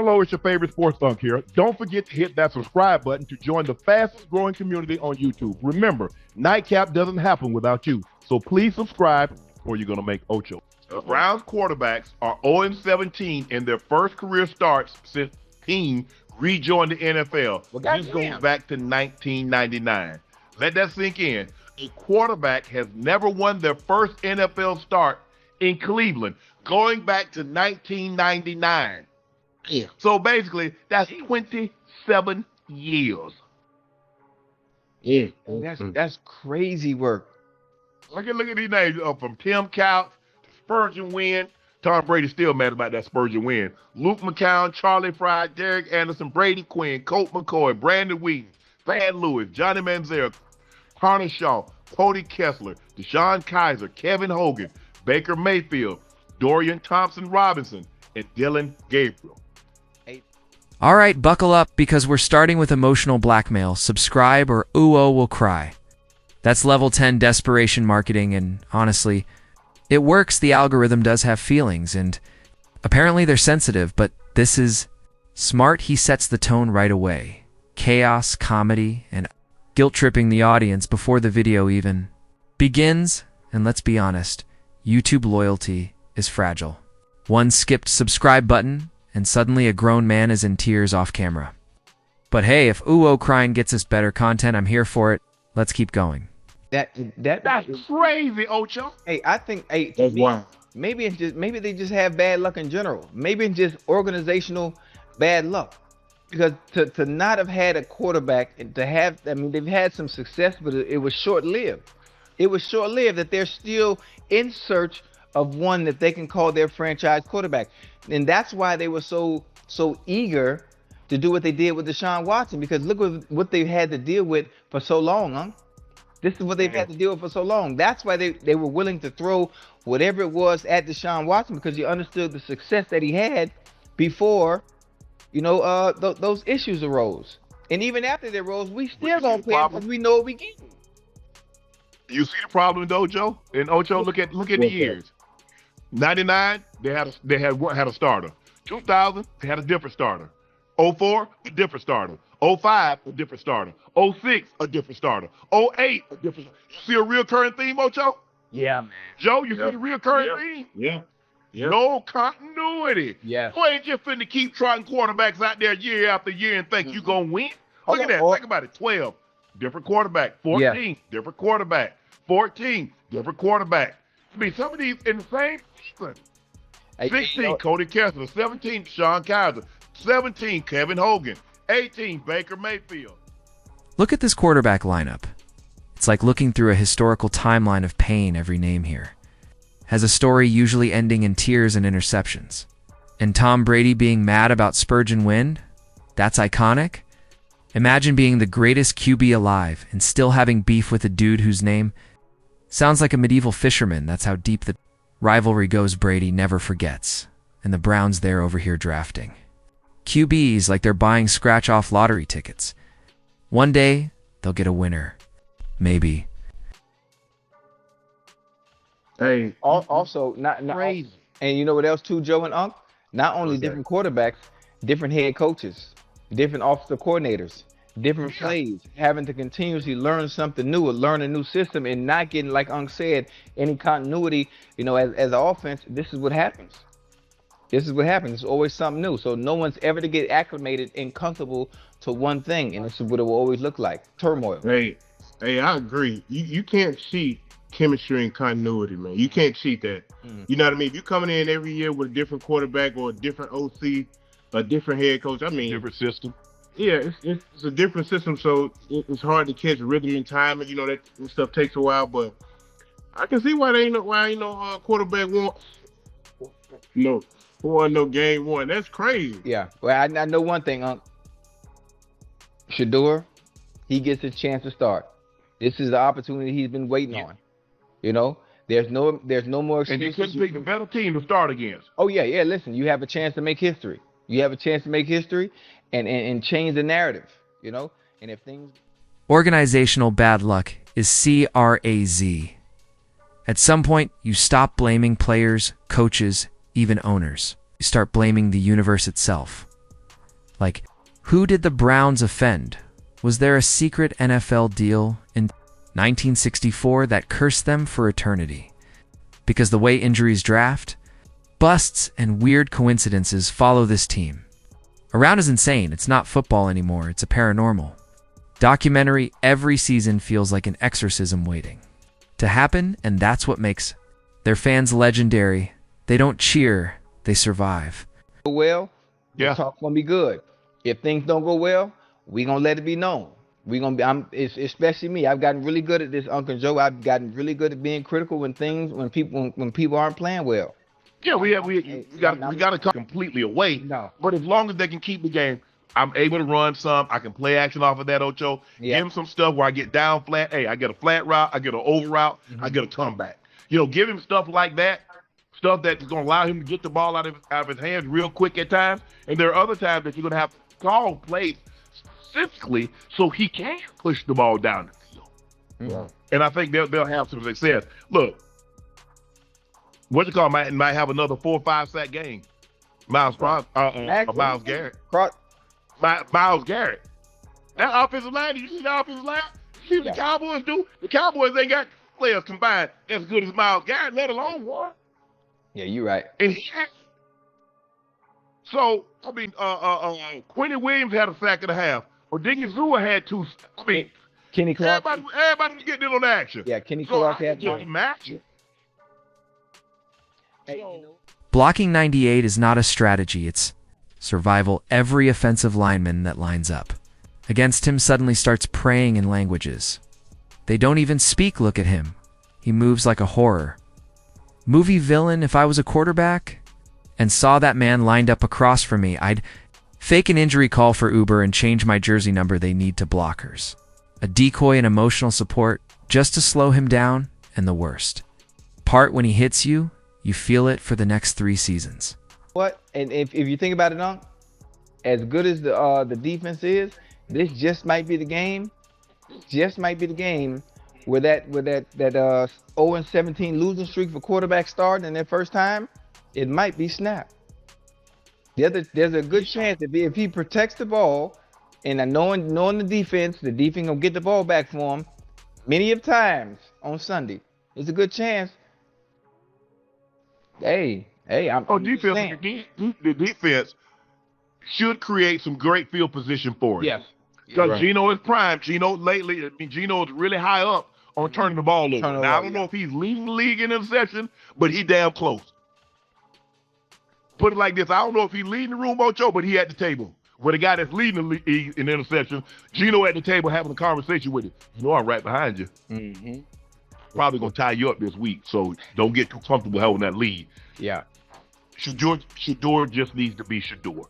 Hello, it's your favorite sports thunk here. Don't forget to hit that subscribe button to join the fastest growing community on YouTube. Remember, Nightcap doesn't happen without you. So please subscribe or you're going to make Ocho. The Browns quarterbacks are 0-17 in their first career starts since the team rejoined the NFL. This goes back to 1999. Let that sink in. A quarterback has never won their first NFL start in Cleveland, going back to 1999. Yeah. So basically, that's 27 years. Yeah. That's crazy work. Look at these names from Tim Couch to Spurgeon Wynn. Tom Brady still mad about that Spurgeon win. Luke McCown, Charlie Fry, Derek Anderson, Brady Quinn, Colt McCoy, Brandon Wheaton, Thad Lewis, Johnny Manziel, Connor Shaw, Cody Kessler, Deshaun Kaiser, Kevin Hogan, Baker Mayfield, Dorian Thompson-Robinson, and Dylan Gabriel. All right, buckle up because we're starting with emotional blackmail. Subscribe or ooh-oh will cry. That's level 10 desperation marketing, and honestly, it works. The algorithm does have feelings, and apparently they're sensitive, but this is smart. He sets the tone right away. Chaos, comedy, and guilt-tripping the audience before the video even begins. And let's be honest, YouTube loyalty is fragile. One skipped subscribe button, and suddenly a grown man is in tears off camera. But hey, if ooh-oh crying gets us better content, I'm here for it. Let's keep going. That's crazy, Ocho. Hey, I think That's wild. maybe they just have bad luck in general. Maybe it's just organizational bad luck. Because to not have had a quarterback and to have, I mean, they've had some success, but it was short-lived. It was short-lived that they're still in search of one that they can call their franchise quarterback. And that's why they were so eager to do what they did with Deshaun Watson, because look what they've had to deal with for so long, huh? This is what they've had to deal with for so long. That's why they were willing to throw whatever it was at Deshaun Watson, because you understood the success that he had before, you know, those issues arose. And even after they arose, we still gonna play because we know what we get. You see the problem, though, Joe? And Ocho, look at the years. 99, they had a starter. 2000, they had a different starter. 04, a different starter. 05, a different starter. 06, a different starter. 08, a different starter. You see a recurring theme, Ocho? Yeah, man. Joe, you see the recurring theme? Yeah. No continuity. Yeah. You ain't just finna keep trotting quarterbacks out there year after year and think you gonna win. Look at that. Think about it. 12, different quarterback. 14, different quarterback. 14, different quarterback. I mean, some of these in the same sequence. 16, Cody Kessler. 17, Deshaun Kaiser. 17, Kevin Hogan. 18, Baker Mayfield. Look at this quarterback lineup. It's like looking through a historical timeline of pain. Every name here has a story, usually ending in tears and interceptions. And Tom Brady being mad about Spurgeon win? That's iconic. Imagine being the greatest QB alive and still having beef with a dude whose name sounds like a medieval fisherman. That's how deep the rivalry goes. Brady never forgets. And the Browns there over here drafting QBs like they're buying scratch-off lottery tickets. One day, they'll get a winner. Maybe. Hey. Also, not Crazy. And you know what else too, Joe and Unc? Not only different quarterbacks, different head coaches, different offensive coordinators, different plays, having to continuously learn something new or learn a new system and not getting, like Unc said, any continuity, you know, as an offense. This is what happens. This is what happens. It's always something new. So no one's ever to get acclimated and comfortable to one thing. And this is what it will always look like. Turmoil. Hey, I agree. You can't cheat chemistry and continuity, man. You can't cheat that. You know what I mean? If you're coming in every year with a different quarterback or a different OC, a different head coach, I mean, Different system. yeah, it's a different system, so it's hard to catch rhythm and timing. You know, that stuff takes a while, but I can see why ain't no quarterback won no game one. That's crazy. Yeah. Well, I know one thing, Unc. Shedeur, he gets his chance to start. This is the opportunity he's been waiting on. You know, there's no more And you excuses. couldn't pick the better team to start against. Oh yeah. Listen, you have a chance to make history. You have a chance to make history and change the narrative. You know, and if things. Organizational bad luck is CRAZ. At some point, you stop blaming players, coaches, even owners. You start blaming the universe itself. Like, who did the Browns offend? Was there a secret NFL deal in 1964 that cursed them for eternity? Because the way injuries draft, busts and weird coincidences follow this team. Around is insane. It's not football anymore. It's a paranormal documentary. Every season feels like an exorcism waiting to happen, and that's what makes their fans legendary. They don't cheer, they survive. Well, Yeah. the talk's gonna be good. If things don't go well, we gonna let it be known. We gonna be. It's especially me. I've gotten really good at this, Uncle Joe. I've gotten really good at being critical when people aren't playing well. Yeah, we got to come completely away. No. But as long as they can keep the game, I'm able to run some. I can play action off of that, Ocho. Yeah. Give him some stuff where I get down flat. Hey, I get a flat route. I get an over route. I get a comeback. Give him stuff like that. Stuff that's going to allow him to get the ball out of his hands real quick at times. And there are other times that you're going to have to call plays specifically so he can push the ball down the field. Mm-hmm. And I think they'll have some success. Look, might have another 4 or 5 sack game. Miles Garrett. Miles Garrett. That offensive line, did you see the offensive line? You see what the Cowboys do? The Cowboys ain't got players combined as good as Miles Garrett, let alone one. Yeah, you're right. And so, I mean, Quentin Williams had a sack and a half. Odinga had 2. I mean, Kenny Clark. everybody was getting in on action. Yeah, Kenny So Clark I had can one. just imagine. Hey, Blocking 98 is not a strategy, it's survival. Every offensive lineman that lines up against him suddenly starts praying in languages they don't even speak. Look at him. He moves like a horror movie villain. If I was a quarterback and saw that man lined up across from me, I'd fake an injury call for Uber and change my jersey number. They need to blockers, a decoy and emotional support just to slow him down. And the worst part, when he hits you, you feel it for the next 3 seasons. what? And if you think about it, Unc, as good as the defense is, this just might be the game. Just might be the game where that 0-17 losing streak for quarterback starting in their first time, it might be snapped. There's a good chance if he protects the ball, and knowing the defense gonna get the ball back for him many of times on Sunday. There's a good chance. Hey, I'm just saying. The defense should create some great field position for him. Yes. Because Right. Geno is prime. Geno is really high up on turning the ball over. Now, I don't know if he's leading the league in interception, but he damn close. Put it like this. I don't know if he's leading the room, Ocho, but he at the table. With a guy that's leading the league in interception, Geno at the table having a conversation with him. I'm right behind you. Mm-hmm. Probably going to tie you up this week, so don't get too comfortable holding that lead. Yeah. Shedeur just needs to be Shedeur.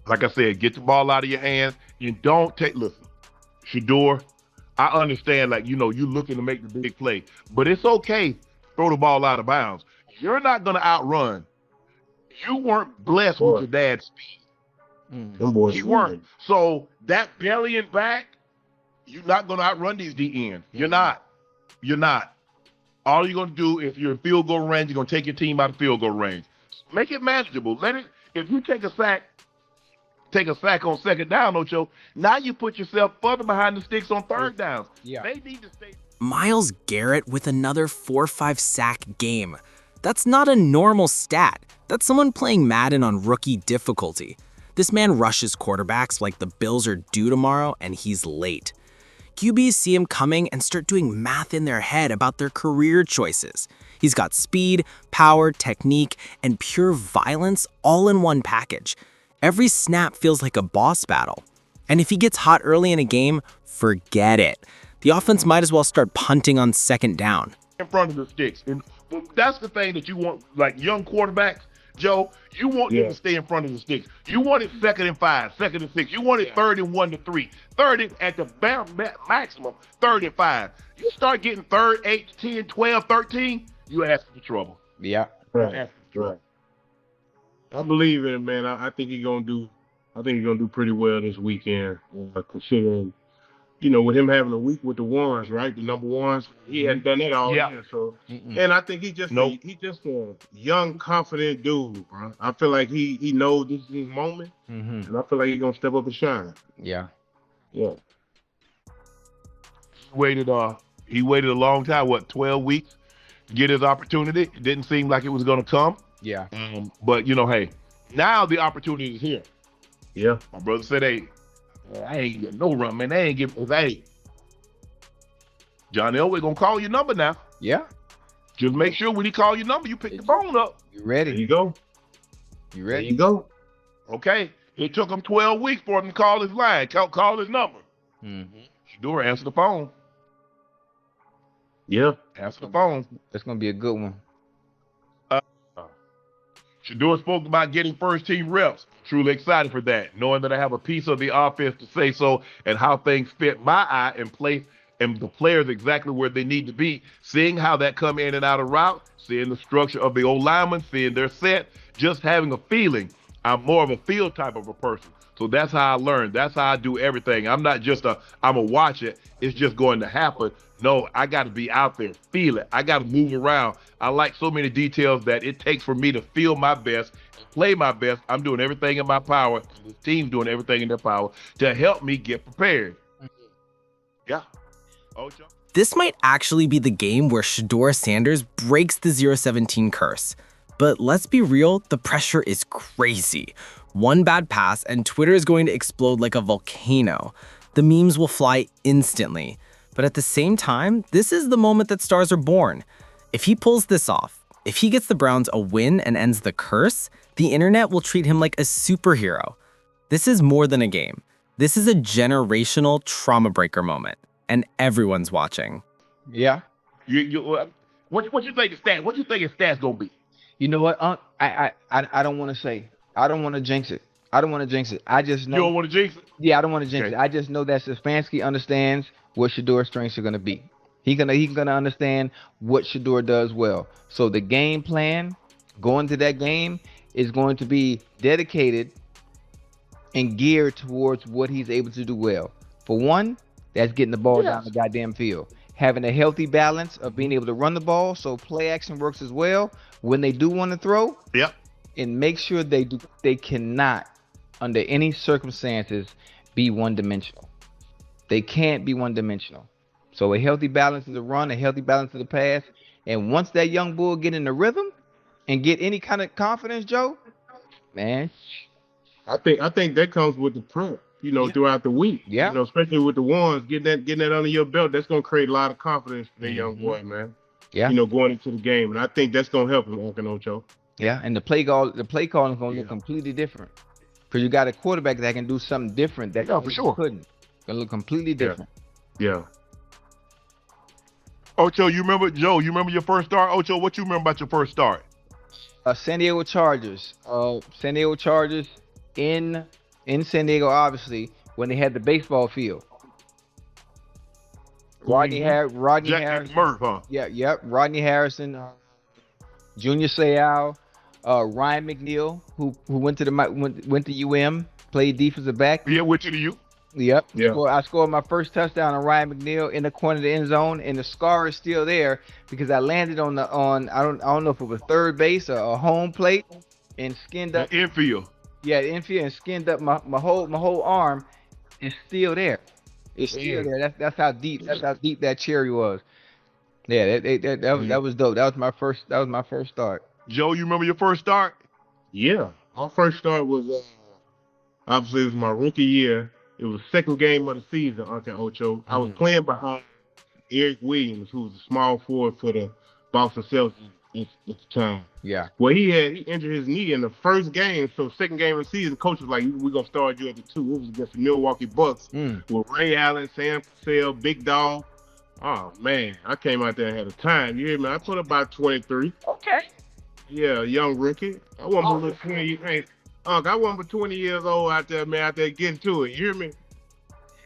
Like I said, get the ball out of your hands and don't listen, Shedeur, I understand, you're looking to make the big play, but it's okay. Throw the ball out of bounds. You're not going to outrun. You weren't blessed with your dad's speed. Them boys You weren't. So that belly and back, you're not going to outrun these DNs. You're not. All you're going to do, if you're in field goal range, you're going to take your team out of field goal range. Make it manageable. If you take a sack on second down, Ocho, now you put yourself further behind the sticks on third down. Yeah. They need to stay. Myles Garrett with another 4-5 sack game. That's not a normal stat. That's someone playing Madden on rookie difficulty. This man rushes quarterbacks like the Bills are due tomorrow and he's late. QBs see him coming and start doing math in their head about their career choices. He's got speed, power, technique, and pure violence all in one package. Every snap feels like a boss battle. And if he gets hot early in a game, forget it. The offense might as well start punting on second down. In front of the sticks. And that's the thing that you want, like young quarterbacks, Joe, you want them to stay in front of the sticks. You want it 2nd and 5, 2nd and 6. You want it 3rd and 1 to 3. 3rd at the maximum, 3rd and 5. You start getting 3rd, 8, 10, 12, 13, you ask for trouble. Yeah. Right. I believe in it, man. I think he's gonna do pretty well this weekend. Considering, with him having a week with the ones, right? The number ones, he hadn't done that all year. So, and I think he's just a young, confident dude, bro. I feel like he knows this is his moment, and I feel like he's gonna step up and shine. Yeah. Yeah. He waited a long time, 12 weeks to get his opportunity. It didn't seem like it was gonna come. Yeah. But hey, now the opportunity is here. Yeah. My brother said, hey, I ain't getting no run, man. They ain't giving me, hey. John Elway gonna call your number now. Yeah. Just make sure when he call your number, you pick the phone up. You ready? There you go. You ready? There you go. Okay. It took him 12 weeks for him to call his line, call his number. Shedeur answered the phone. Yeah. Answer the phone. That's gonna be a good one. Shedeur spoke about getting first team reps. Truly excited for that, knowing that I have a piece of the offense to say so and how things fit my eye and place and the players exactly where they need to be. Seeing how that come in and out of route, seeing the structure of the old linemen, seeing their set, just having a feeling. I'm more of a field type of a person. So that's how I learn. That's how I do everything. I'm not just I'm a watch it. It's just going to happen. No, I got to be out there, feel it. I got to move around. I like so many details that it takes for me to feel my best, play my best. I'm doing everything in my power. The team's doing everything in their power to help me get prepared. Yeah. Ocho. This might actually be the game where Shedeur Sanders breaks the 0-17 curse. But let's be real, the pressure is crazy. One bad pass and Twitter is going to explode like a volcano. The memes will fly instantly. But at the same time, this is the moment that stars are born. If he pulls this off, if he gets the Browns a win and ends the curse, the internet will treat him like a superhero. This is more than a game. This is a generational trauma breaker moment, and everyone's watching. Yeah. What you think his stats? What you think his stats gonna be? You know what, Unc? I don't want to say. I don't want to jinx it. I just know. You don't want to jinx it? Yeah, I don't want to jinx it. I just know that Stefanski understands what Shedeur's strengths are gonna be. He's gonna understand what Shedeur does well. So the game plan going to that game is going to be dedicated and geared towards what he's able to do well. For one, that's getting the ball down the goddamn field. Having a healthy balance of being able to run the ball so play action works as well when they do want to throw. Yep. And make sure they cannot, under any circumstances, be one-dimensional. They can't be one-dimensional. So a healthy balance of the run, a healthy balance of the pass. And once that young bull get in the rhythm and get any kind of confidence, Joe, man. I think that comes with the prep, throughout the week. Yeah. Especially with the ones, getting that under your belt, that's gonna create a lot of confidence for that young boy, man. Yeah. Going into the game. And I think that's gonna help him, Uncle Ocho. Yeah, and the play calling is gonna look completely different. Because you got a quarterback that can do something different that for sure couldn't. Gonna look completely different. Yeah. Ocho, you remember your first start? Ocho, what you remember about your first start? San Diego Chargers. San Diego Chargers in San Diego, obviously, when they had the baseball field. Rodney Harrison. Murph, huh? Yeah. Rodney Harrison, Junior Seau, Ryan McNeil, who went to UM, played defensive back. Yeah, went to the U. Yep. Yeah. I scored my first touchdown on Ryan McNeil in the corner of the end zone, and the scar is still there because I landed on I don't know if it was third base or a home plate and skinned up. The infield. Yeah, the infield, and skinned up my whole arm. Is still there. It's still there. That's how deep that cherry was. Yeah, that was dope. That was my first start. Joe, you remember your first start? Yeah. My first start was obviously it was my rookie year. It was second game of the season, Uncle Ocho. I was playing behind Eric Williams, who was a small forward for the Boston Celtics at the time. Yeah. Well, he injured his knee in the first game, so second game of the season, coach was like, we're going to start you at the 2. It was against the Milwaukee Bucks with Ray Allen, Sam Cassell, Big Dog. Oh, man, I came out there and had a time. You hear me? I put about 23. Okay. Yeah, young rookie. I wasn't but 20. Hey, I wasn't but 20 years old out there, man, out there getting to it. You hear me?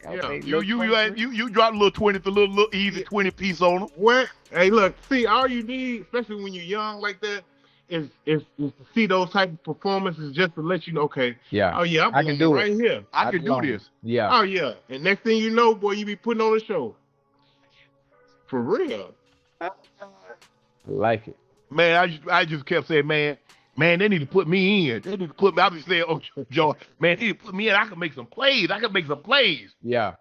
Okay, Yeah. You dropped a little 20, a little easy 20 piece on them. What? Hey, look, see, all you need, especially when you're young like that, is to see those type of performances just to let you know, okay, Yeah. oh yeah, I can do right it. here. I can do belong. this. Yeah. Oh yeah. And next thing you know, boy, you be putting on a show. For real. I like it. Man, I just kept saying, man, they need to put me in. They need to put me. I be saying, oh, Joe, man, they need to put me in. I can make some plays. Yeah.